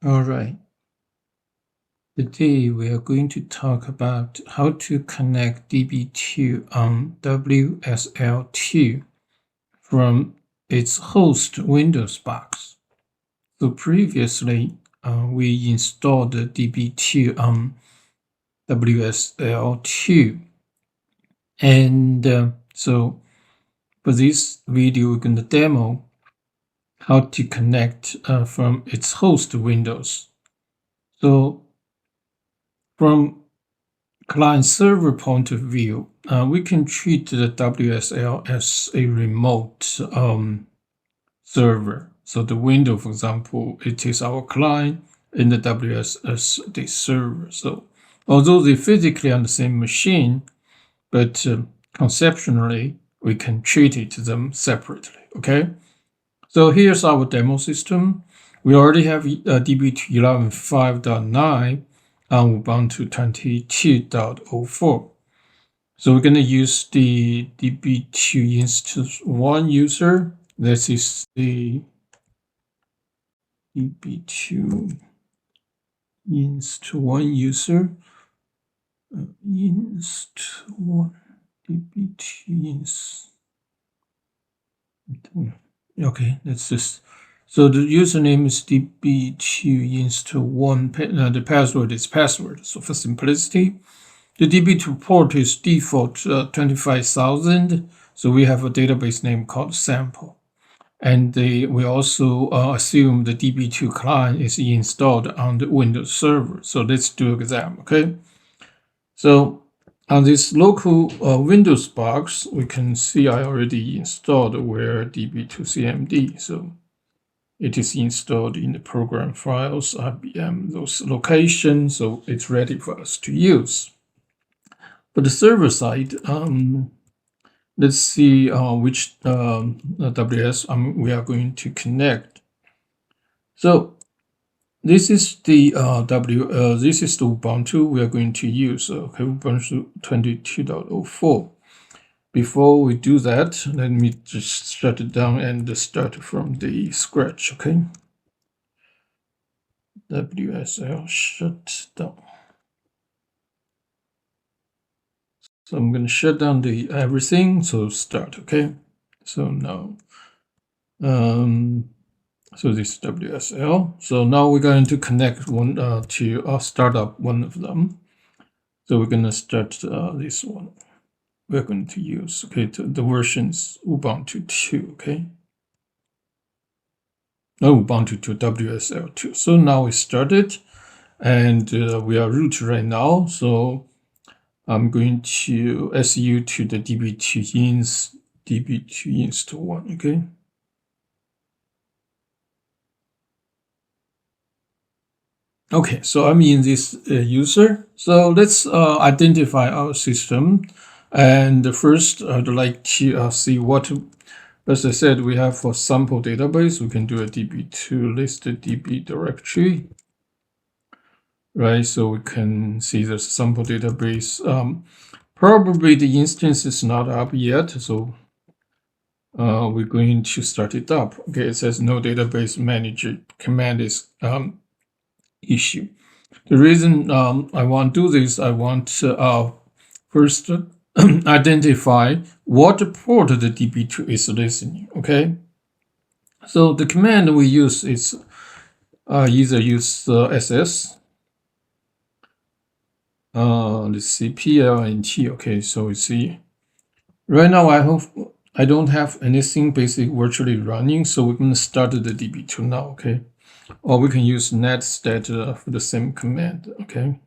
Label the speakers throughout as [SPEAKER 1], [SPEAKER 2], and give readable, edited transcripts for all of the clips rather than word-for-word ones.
[SPEAKER 1] All right. Today we are going to talk about how to connect Db2 on WSL2 from its host Windows box. So previously, we installed the Db2 on WSL2, and so for this video, we're going to demo how to connect from its host Windows. So from client server point of view, we can treat the WSL as a remote server. So the window, for example, it is our client and the WS as the server. So although they're physically on the same machine, but conceptually, we can treat them separately, okay? So here's our demo system. We already have DB2 11.5.9 on Ubuntu 22.04. So we're going to use the DB2 inst1 user. This is the DB2 inst1 user. Inst1 DB2 inst. Okay, that's this. So the username is db2inst1. The password is password. So for simplicity, the DB2 port is default 25,000. So we have a database name called sample. And we also assume the DB2 client is installed on the Windows server. So let's do an exam, okay? So on this local Windows box, we can see I already installed where db2cmd. So it is installed in the program files, IBM, those locations. So it's ready for us to use. For the server side, let's see which WS we are going to connect. So this is the this is the Ubuntu we are going to use. Okay, Ubuntu 22.04. Before we do that, let me just shut it down and start from the scratch. Okay, WSL shut down. So I'm going to shut down the everything. So start. Okay, so now so this is WSL. So now we're going to connect one to start up one of them. So we're going to start this one. We're going to use the versions Ubuntu 2. Okay. Oh, Ubuntu 2 WSL2. So now we started, and we are root right now. So I'm going to su to the db2 inst1. Okay. Okay, so I'm in this user. So let's identify our system. And first, I'd like to see what, as I said, we have for sample database. We can do a db2 listed db directory, right? So we can see the sample database. Probably the instance is not up yet, so we're going to start it up. Okay, it says no database manager command is issue. The reason I want to do this, I want to first identify what port the DB2 is listening, okay? So the command we use is either use ss, let's see, plnt, okay, so we see. Right now I don't have anything basic virtually running, so we're gonna start the DB2 now, okay? Or we can use netstat for the same command, okay?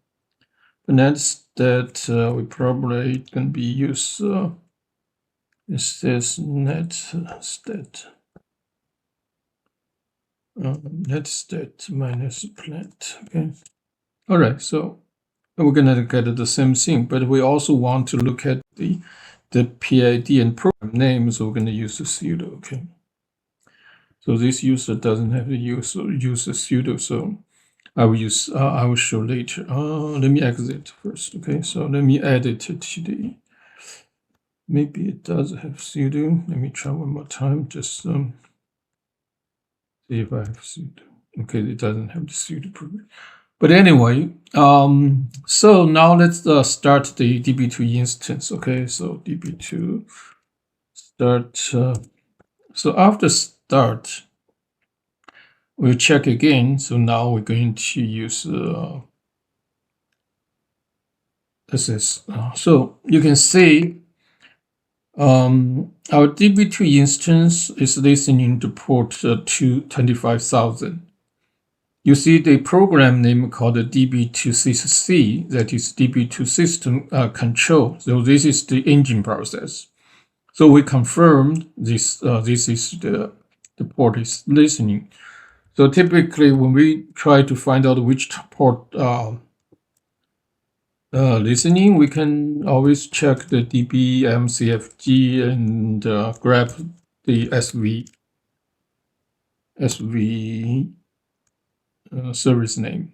[SPEAKER 1] The netstat we probably can be use is this netstat netstat minus plant, okay? All right, so we're gonna get the same thing, but we also want to look at the PID and program name, so we're gonna use the sudo, okay? So this user doesn't have to use a sudo, so I will show later. Let me exit first. Okay, so let me add it to the. Maybe it does have sudo. Let me try one more time. Just see if I have sudo. Okay, it doesn't have the sudo program. But anyway, so now let's start the DB2 instance. Okay, so DB2 start. So after start, we'll check again. So now we're going to use this. So you can see our DB2 instance is listening to port 225,000. You see the program name called Db2 that is Db2 system control. So this is the engine process. So we confirmed this. This is the port is listening. So typically, when we try to find out which port listening, we can always check the dbmcfg and grab the SV service name,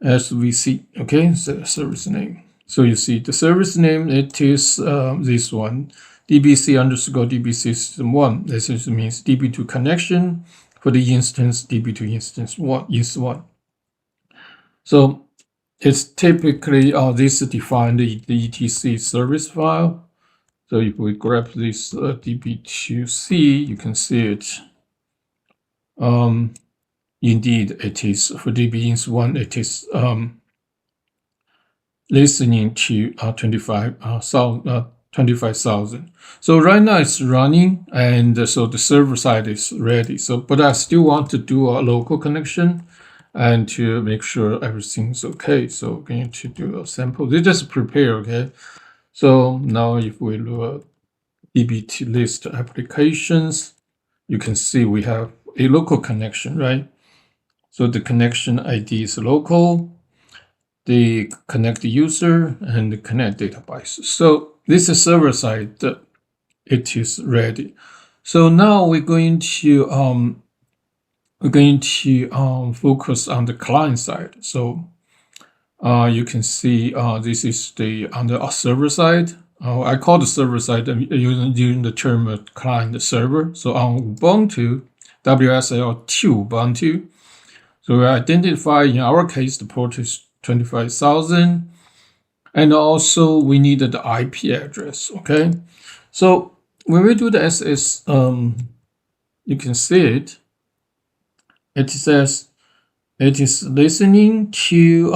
[SPEAKER 1] SVC. Okay, so service name. So you see the service name, it is this one, dbc_db system1. This means db2 connection for the instance db2 instance one is one. So it's typically this defined the etc service file. So if we grab this db2c, you can see it. Indeed, it is for db-ins1. It is listening to 25,000. So right now it's running, and so the server side is ready. So, but I still want to do a local connection and to make sure everything's okay. So we're going to do a sample. They just prepare, okay? So now if we look at dbt list applications, you can see we have a local connection, right? So the connection ID is local, the connect user, and the connect database. So this is server side, it is ready. So now we're going to focus on the client side. So you can see this is the on the server side. I call the server side using the term client server. So on Ubuntu, WSL2 Ubuntu. So we identify, in our case, the port is 25,000. And also we need the IP address, okay? So when we do the SS, you can see it. It says it is listening to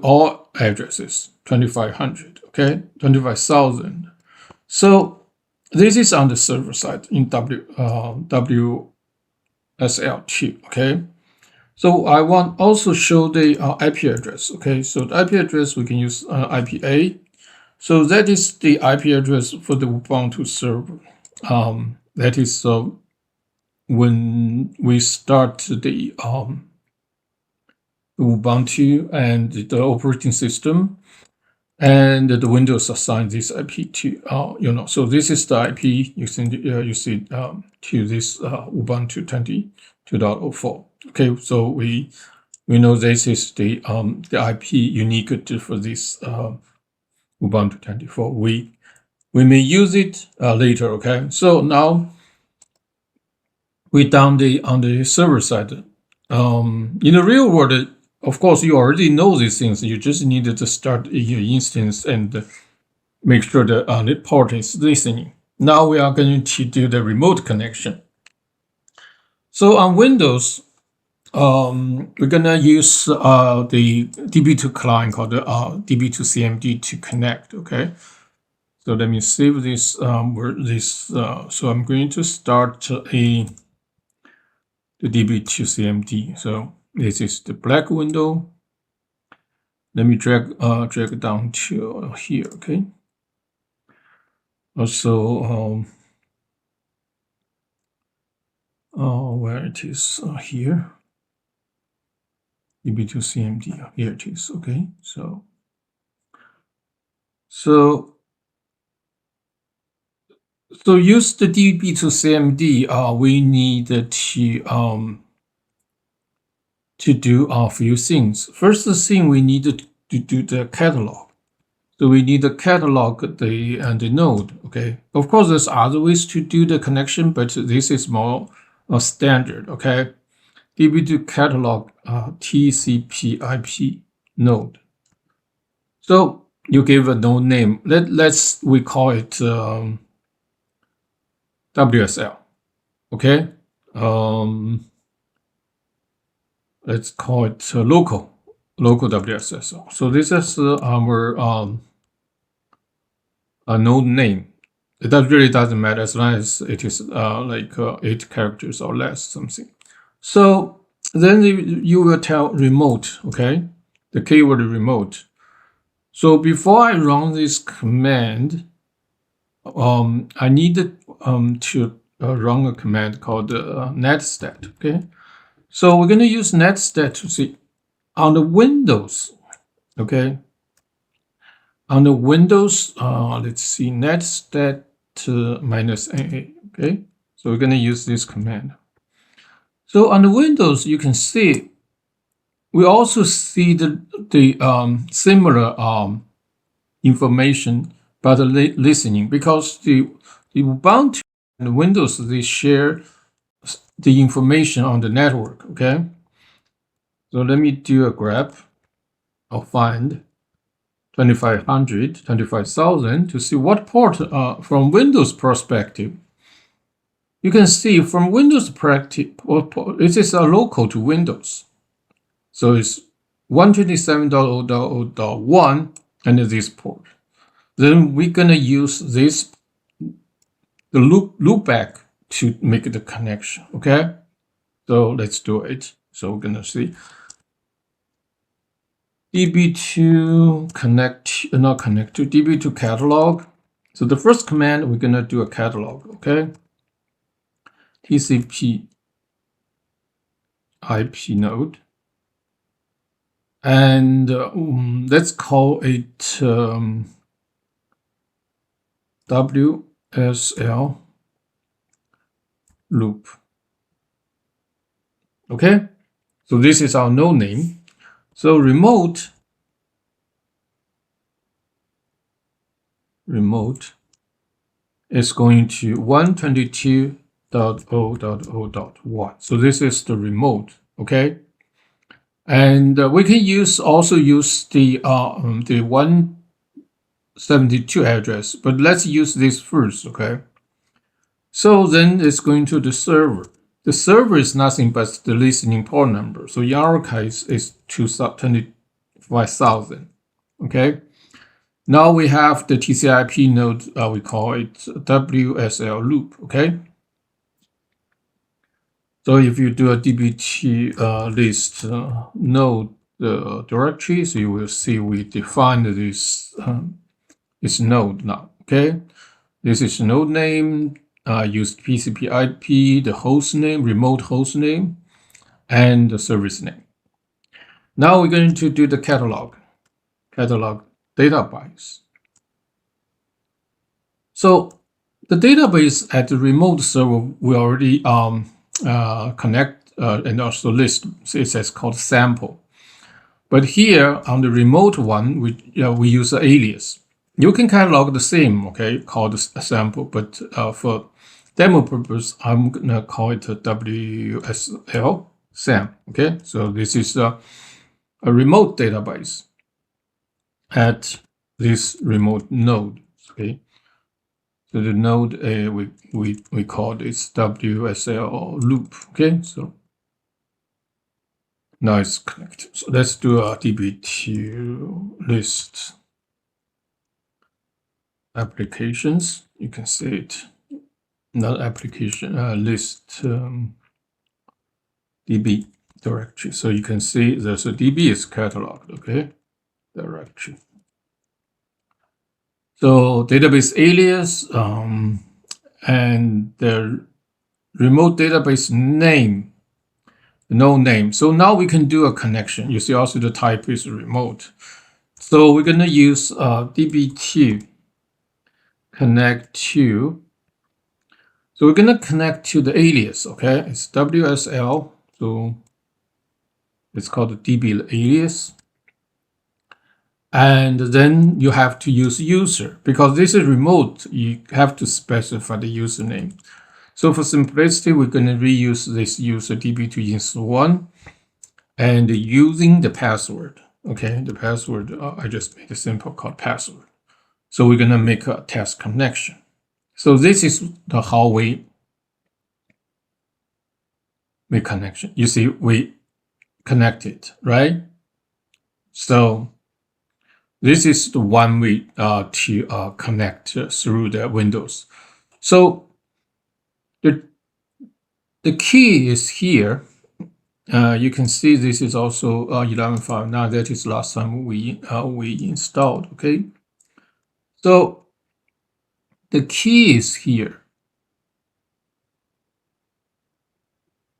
[SPEAKER 1] all addresses, 2,500, okay? 25,000. So this is on the server side in WSL2, okay? So I want also show the IP address, okay? So the IP address, we can use IPA. So that is the IP address for the Ubuntu server. That is when we start the Ubuntu and the operating system, and the Windows assign this IP to, so this is the IP you see to this Ubuntu 22.04. Okay, so we know this is the IP unique for this Ubuntu 24. We may use it later. Okay, so now we down on the server side. In the real world, of course, you already know these things. You just needed to start your instance and make sure that the port is listening. Now we are going to do the remote connection. So on Windows, we're gonna use the DB2 client called DB2 CMD to connect. Okay, so let me save this. So I'm going to start the DB2 CMD. So this is the black window. Let me drag it down to here. Okay. Also, where it is here. DB2 CMD. Here it is. Okay. So use the DB2 CMD. We need to do a few things. First thing we need to do the catalog. So we need to catalog the node. Okay. Of course, there's other ways to do the connection, but this is more standard. Okay. Db2 catalog TCP/IP node. So you give a node name. We call it WSL. Okay. Let's call it local WSL. So this is our node name. That really doesn't matter as long as it is like 8 characters or less, something. So then you will tell remote, okay? The keyword remote. So before I run this command, I need to run a command called netstat, okay? So we're going to use netstat to see on the Windows, okay? On the Windows, let's see, netstat -NA, okay? So we're going to use this command. So on the Windows, you can see, we also see the similar information about the listening, because the Ubuntu and the Windows, they share the information on the network, okay? So let me do a grep. I'll find 2500, 25,000 to see what port from Windows perspective. You can see from Windows perspective, it is a local to Windows. So it's 127.0.0.1 and this port. Then we're gonna use this the loopback to make the connection. Okay, so let's do it. So we're gonna see db2 connect, not connect to db2 catalog. So the first command, we're gonna do a catalog. Okay, TCP IP node, and let's call it WSL loop. Okay, so this is our node name. So remote is going to 122.0.0.1. So this is the remote. Okay, and we can also use the 172 address, but let's use this first. Okay, so then it's going to the server. The server is nothing but the listening port number. So in our case, it's 25,000. Okay. Now we have the TCP node. We call it WSL loop. Okay. So if you do a dbt list node directory, so you will see we defined this node now. Okay. This is node name. Use TCP IP, the host name, remote host name, and the service name. Now we're going to do the catalog database. So the database at the remote server, we already connect and also list. So it says called sample. But here on the remote one, we use an alias. You can catalog the same, okay, called a sample, but for demo purpose, I'm gonna call it a WSL SAM. Okay, so this is a remote database at this remote node. Okay, so the node we call this WSL loop. Okay, so now it's connected. So let's do a db2 list applications. You can see it. Not application, list DB directory. So you can see there's a DB is cataloged, okay, directory. So database alias and the remote database name, no name. So now we can do a connection. You see also the type is remote. So we're going to use db2 connect to. So we're going to connect to the alias, okay? It's WSL, so it's called the DB alias. And then you have to use user. Because this is remote, you have to specify the username. So for simplicity, we're going to reuse this user db2 ins1 and using the password. Okay, the password, I just made a simple called password. So we're going to make a test connection. So this is how we make connection. You see, we connected, right? So this is the one way to connect through the Windows. So the key is here. You can see this is also 11.5.9. That is last time we installed. Okay. So the key is here.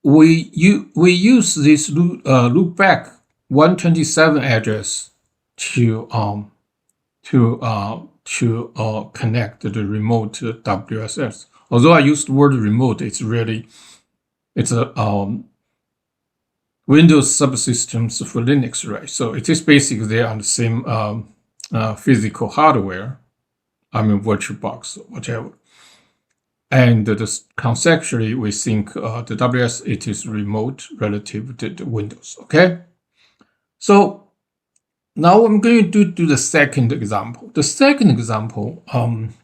[SPEAKER 1] We use this loopback 127 address to connect the remote WSS. Although I used the word remote, it's a Windows subsystems for Linux, right? So it is basically they are on the same physical hardware. I mean, VirtualBox, whatever. And conceptually, we think the WS, it is remote relative to the Windows, okay? So now I'm going to do the second example. The second example, I'm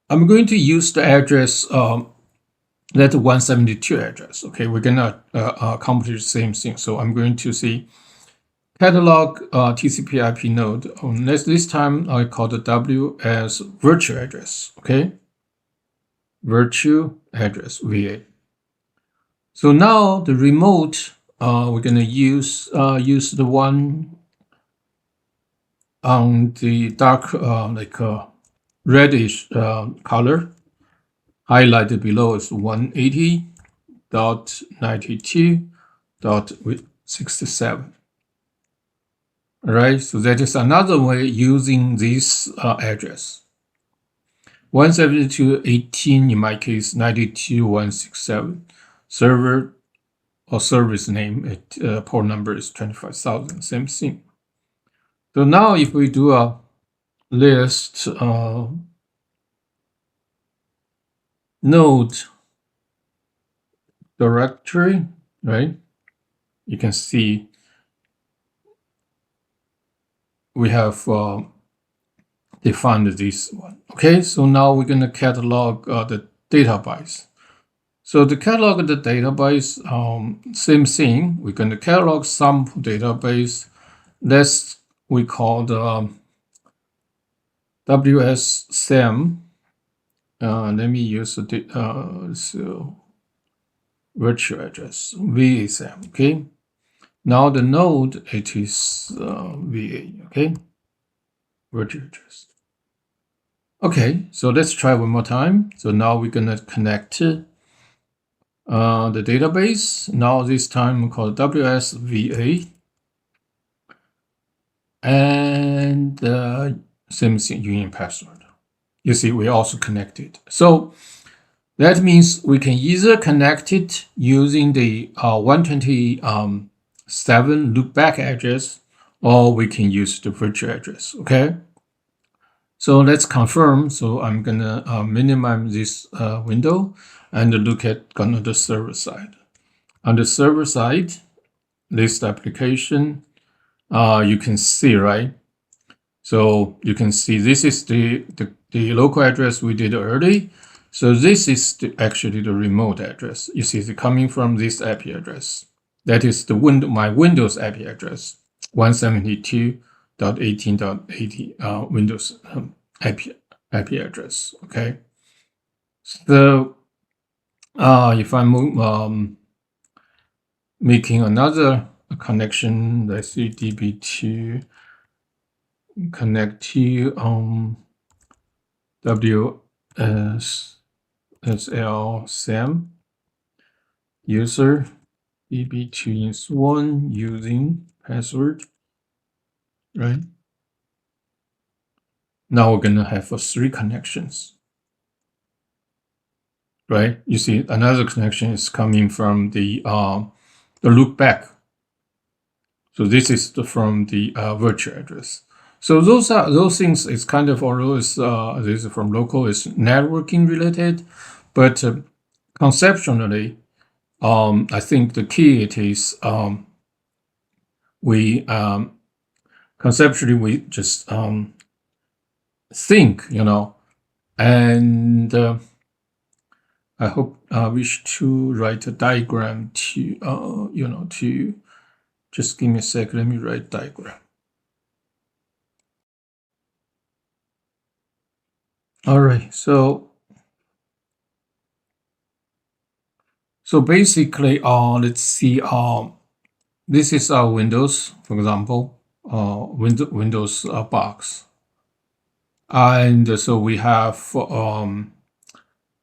[SPEAKER 1] going to use the address, that 172 address, okay? We're gonna accomplish the same thing. So I'm going to see catalog TCP IP node. This time I call the W as virtual address, okay? Virtual address, VA. So now the remote, we're gonna use the one on the dark reddish color. Highlighted below is 180.92.67. All right, so that is another way using this address. 172.18 in my case, 92.167. Server or service name, port number is 25,000, same thing. So now if we do a list node directory, right? You can see we have defined this one. Okay, so now we're going to catalog the database. So to catalog the database, same thing. We're going to catalog sample database. That's we call the WSSAM. Let me use the so virtual address VSAM. Okay. Now the node it is VA. Okay. Virtual address. Okay. So let's try one more time. So now we're gonna connect the database. Now this time we call it WSVA. And same thing, union password. You see, we also connected. So that means we can either connect it using the 127 loopback address, or we can use the virtual address. Okay. So let's confirm. So I'm gonna minimize this window and look at the server side. On the server side, list application. You can see, right? So you can see this is the local address we did early. So this is actually the remote address. You see it's coming from this IP address. That is my Windows IP address, 172.18.80 Windows IP address. Okay. So if I'm making another connection, let's see DB2 connect to WSL SAM user db2 ins1 using password, right? Now we're gonna have 3 connections, right? You see another connection is coming from the loopback So this is from the virtual address. So those things is kind of, although this is from local, is networking related, but conceptually, I think the key it is we conceptually we just think, and I hope I wish to write a diagram to to just give me a sec. Let me write diagram. All right, so basically, let's see. This is our Windows, for example, Windows box, and so we have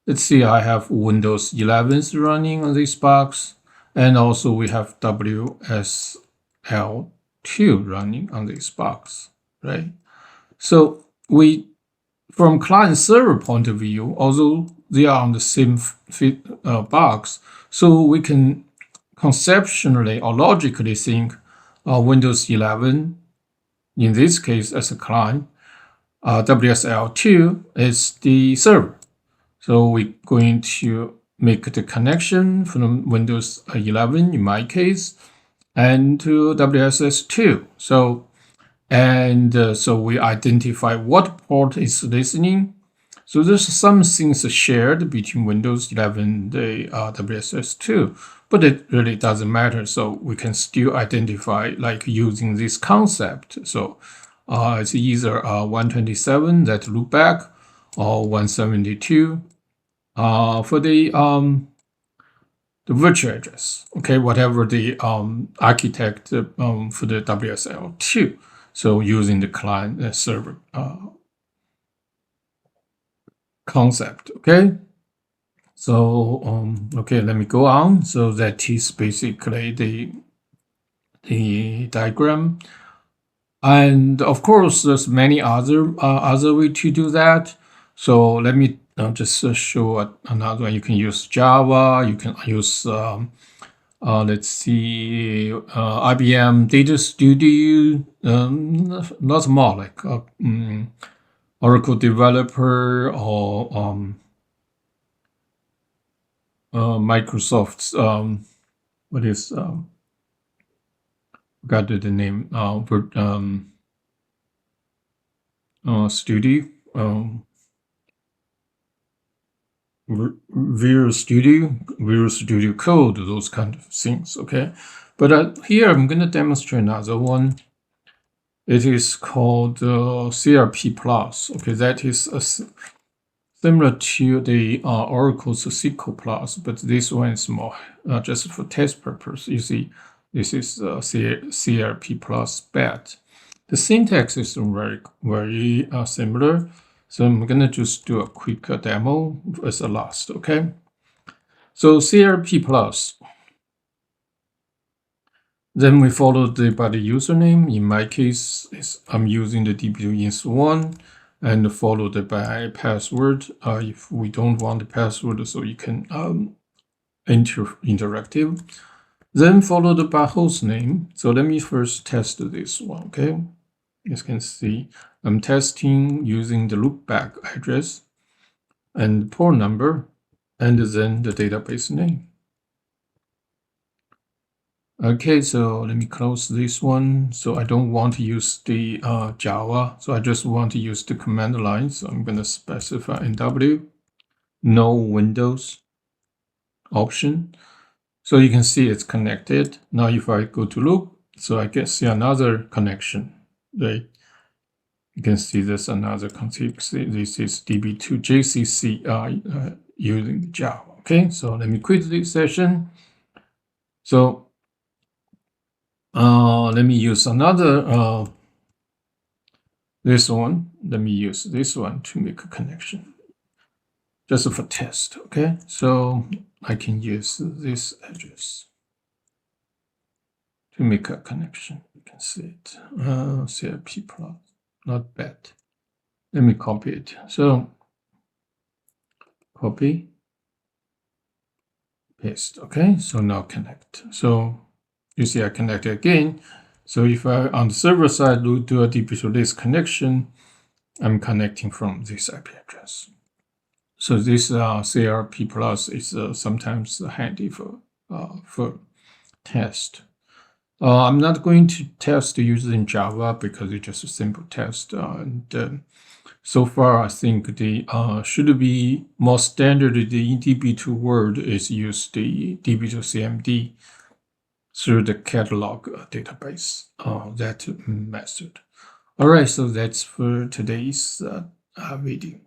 [SPEAKER 1] let's see, I have Windows 11 running on this box, and also we have WSL2 running on this box, right? So we, from client server point of view, although they are on the same box, so we can conceptually or logically think Windows 11, in this case as a client, WSL2 is the server. So we're going to make the connection from Windows 11 in my case and to WSS2. So we identify what port is listening. So there's some things shared between Windows 11 and the WSS2, but it really doesn't matter. So we can still identify like using this concept. So it's either 127 that loopback or 172 for the virtual address. Okay, whatever the architect for the WSL2. So using the client server concept. Okay. So okay, let me go on. So that is basically the diagram. And of course, there's many other way to do that. So let me just show another one. You can use Java. You can use let's see, IBM Data Studio. Lots more like Oracle Developer or Microsoft's what is forgot the name Studio, Visual Studio Code, those kind of things. Okay, but here I'm going to demonstrate another one. It is called CRP Plus. Okay, that is similar to the Oracle's SQL Plus, but this one is more just for test purpose. You see, this is CRP Plus BAT. The syntax is very similar. So I'm gonna just do a quick demo as a last, okay? So CRP Plus. Then we follow by the username. In my case, I'm using the Db2 ins1 and followed by password. If we don't want the password, so you can enter interactive. Then followed by host name. So let me first test this one, okay? As you can see, I'm testing using the loopback address and port number, and then the database name. Okay, so let me close this one. So I don't want to use the Java, so I just want to use the command line. So I'm going to specify NW, no Windows option. So you can see it's connected. Now if I go to loop, so I can see another connection, right? You can see this another config. This is Db2 JCC using Java. Okay, so let me quit this session. So let me use another this one. Let me use this one to make a connection, just for test. Okay, so I can use this address to make a connection. You can see it. CRP plot, not bad. Let me copy it. So copy, paste. Okay, so now connect. So you see I connect again. So if I on the server side do a DB2 list connection, I'm connecting from this IP address. So this CRP plus is sometimes handy for test. I'm not going to test using Java because it's just a simple test. So far, I think the should be more standard. The DB2 word is use the DB2 CMD through the catalog database. That method. All right, so that's for today's video.